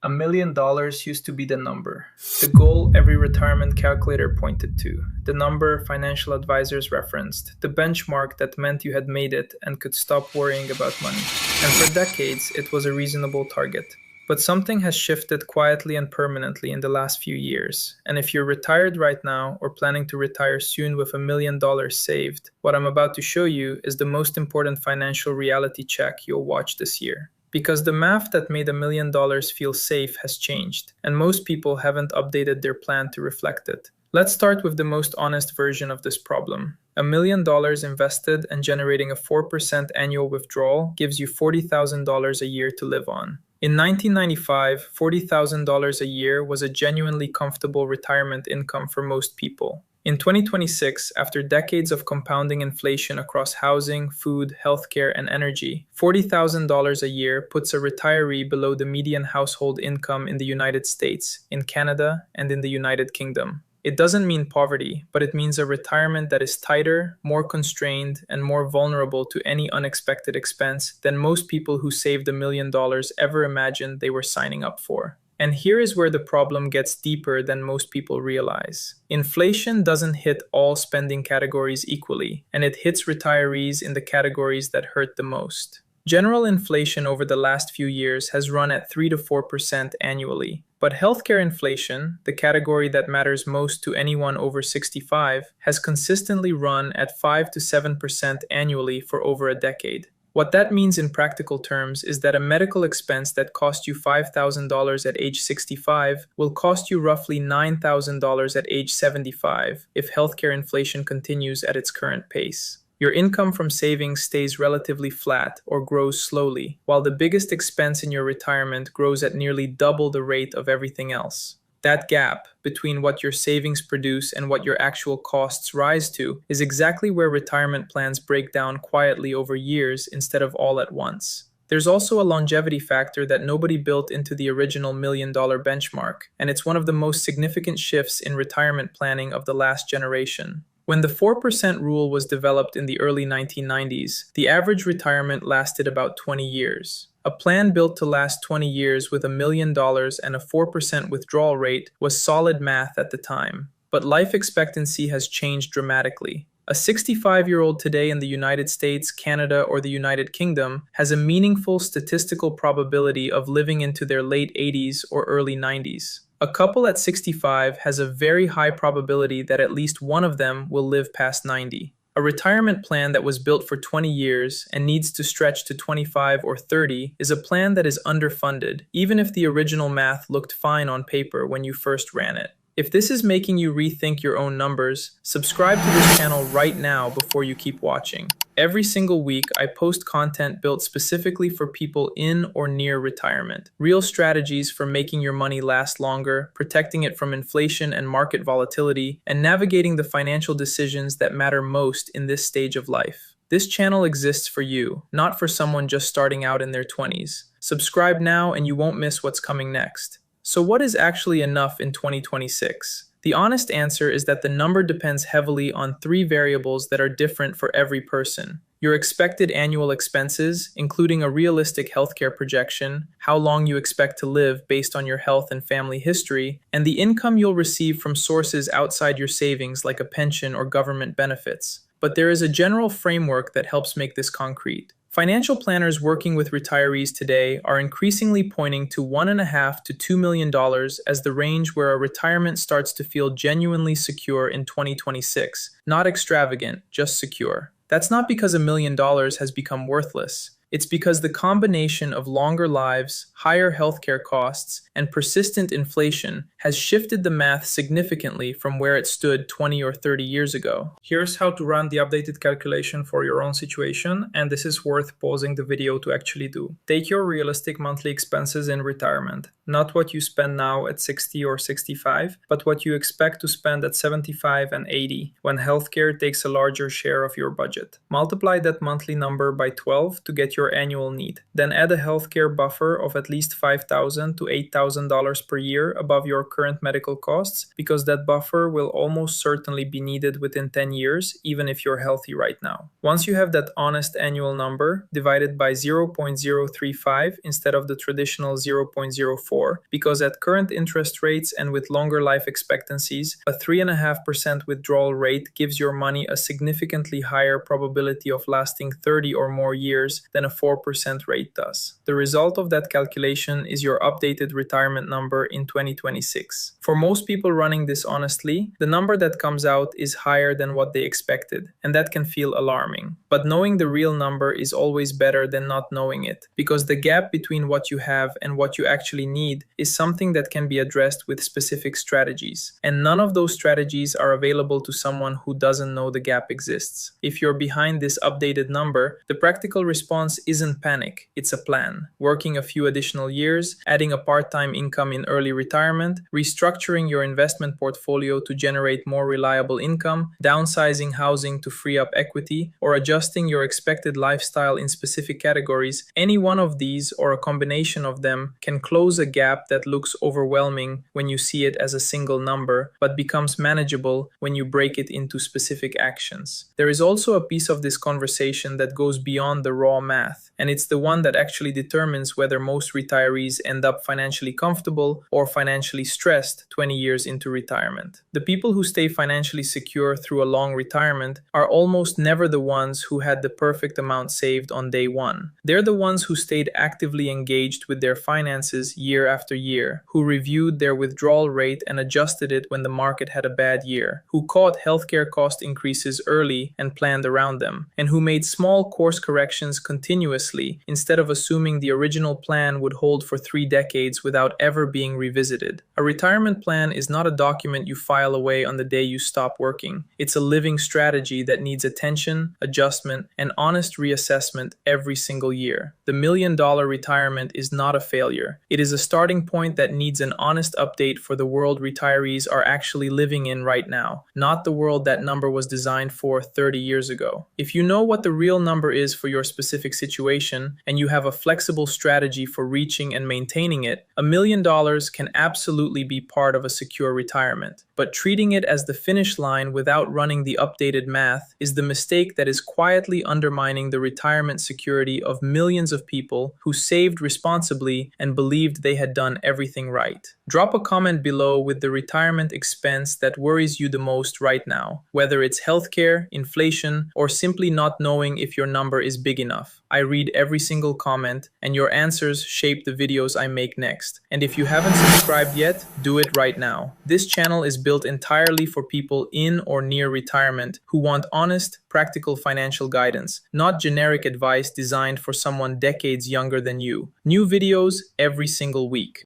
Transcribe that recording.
$1 million used to be the number, the goal every retirement calculator pointed to, the number financial advisors referenced, the benchmark that meant you had made it and could stop worrying about money. And for decades, it was a reasonable target. But something has shifted quietly and permanently in the last few years. And if you're retired right now or planning to retire soon with $1 million saved, what I'm about to show you is the most important financial reality check you'll watch this year. Because the math that made $1 million feel safe has changed, and most people haven't updated their plan to reflect it. Let's start with the most honest version of this problem. $1 million invested and generating a 4% annual withdrawal gives you $40,000 a year to live on. In 1995, $40,000 a year was a genuinely comfortable retirement income for most people. In 2026, after decades of compounding inflation across housing, food, healthcare, and energy, $40,000 a year puts a retiree below the median household income in the United States, in Canada, and in the United Kingdom. It doesn't mean poverty, but it means a retirement that is tighter, more constrained, and more vulnerable to any unexpected expense than most people who saved $1 million ever imagined they were signing up for. And here is where the problem gets deeper than most people realize. Inflation doesn't hit all spending categories equally, and it hits retirees in the categories that hurt the most. General inflation over the last few years has run at 3 to 4% annually, but healthcare inflation, the category that matters most to anyone over 65, has consistently run at 5 to 7% annually for over a decade. What that means in practical terms is that a medical expense that cost you $5,000 at age 65 will cost you roughly $9,000 at age 75 if healthcare inflation continues at its current pace. Your income from savings stays relatively flat or grows slowly, while the biggest expense in your retirement grows at nearly double the rate of everything else. That gap between what your savings produce and what your actual costs rise to is exactly where retirement plans break down quietly over years instead of all at once. There's also a longevity factor that nobody built into the original $1 million benchmark, and it's one of the most significant shifts in retirement planning of the last generation. When the 4% rule was developed in the early 1990s, the average retirement lasted about 20 years. A plan built to last 20 years with $1 million and a 4% withdrawal rate was solid math at the time. But life expectancy has changed dramatically. A 65-year-old today in the United States, Canada, or the United Kingdom has a meaningful statistical probability of living into their late 80s or early 90s. A couple at 65 has a very high probability that at least one of them will live past 90. A retirement plan that was built for 20 years and needs to stretch to 25 or 30 is a plan that is underfunded, even if the original math looked fine on paper when you first ran it. If this is making you rethink your own numbers, subscribe to this channel right now before you keep watching. Every single week, I post content built specifically for people in or near retirement. Real strategies for making your money last longer, protecting it from inflation and market volatility, and navigating the financial decisions that matter most in this stage of life. This channel exists for you, not for someone just starting out in their 20s. Subscribe now and you won't miss what's coming next. So what is actually enough in 2026? The honest answer is that the number depends heavily on 3 variables that are different for every person. Your expected annual expenses, including a realistic healthcare projection, how long you expect to live based on your health and family history, and the income you'll receive from sources outside your savings like a pension or government benefits. But there is a general framework that helps make this concrete. Financial planners working with retirees today are increasingly pointing to $1.5 to $2 million as the range where a retirement starts to feel genuinely secure in 2026. Not extravagant, just secure. That's not because $1 million has become worthless. It's because the combination of longer lives, higher healthcare costs, and persistent inflation has shifted the math significantly from where it stood 20 or 30 years ago. Here's how to run the updated calculation for your own situation, and this is worth pausing the video to actually do. Take your realistic monthly expenses in retirement, not what you spend now at 60 or 65, but what you expect to spend at 75 and 80 when healthcare takes a larger share of your budget. Multiply that monthly number by 12 to get your your annual need. Then add a healthcare buffer of at least $5,000 to $8,000 per year above your current medical costs, because that buffer will almost certainly be needed within 10 years, even if you're healthy right now. Once you have that honest annual number, divide it by 0.035 instead of the traditional 0.04, because at current interest rates and with longer life expectancies, a 3.5% withdrawal rate gives your money a significantly higher probability of lasting 30 or more years than a 4% rate does. The result of that calculation is your updated retirement number in 2026. For most people running this honestly, the number that comes out is higher than what they expected, and that can feel alarming. But knowing the real number is always better than not knowing it, because the gap between what you have and what you actually need is something that can be addressed with specific strategies. And none of those strategies are available to someone who doesn't know the gap exists. If you're behind this updated number, the practical response isn't panic, it's a plan. Working a few additional years, adding a part-time income in early retirement, restructuring your investment portfolio to generate more reliable income, downsizing housing to free up equity, or adjusting your expected lifestyle in specific categories, any one of these or a combination of them can close a gap that looks overwhelming when you see it as a single number, but becomes manageable when you break it into specific actions. There is also a piece of this conversation that goes beyond the raw math, and it's the one that actually determines whether most retirees end up financially comfortable or financially stressed 20 years into retirement. The people who stay financially secure through a long retirement are almost never the ones who had the perfect amount saved on day one. They're the ones who stayed actively engaged with their finances year after year, who reviewed their withdrawal rate and adjusted it when the market had a bad year, who caught healthcare cost increases early and planned around them, and who made small course corrections continuously instead of assuming the original plan would hold for 3 decades without ever being revisited. A retirement plan is not a document you file away on the day you stop working. It's a living strategy that needs attention, adjustment, and honest reassessment every single year. The $1 million retirement is not a failure. It is a starting point that needs an honest update for the world retirees are actually living in right now, not the world that number was designed for 30 years ago. If you know what the real number is for your specific situation, and you have a flexible strategy for reaching and maintaining it, $1 million can absolutely be part of a secure retirement. But treating it as the finish line without running the updated math is the mistake that is quietly undermining the retirement security of millions of people who saved responsibly and believed they had done everything right. Drop a comment below with the retirement expense that worries you the most right now, whether it's healthcare, inflation, or simply not knowing if your number is big enough. I read every single comment, and your answers shape the videos I make next. And if you haven't subscribed yet, do it right now. This channel is built entirely for people in or near retirement who want honest, practical financial guidance, not generic advice designed for someone decades younger than you. New videos every single week.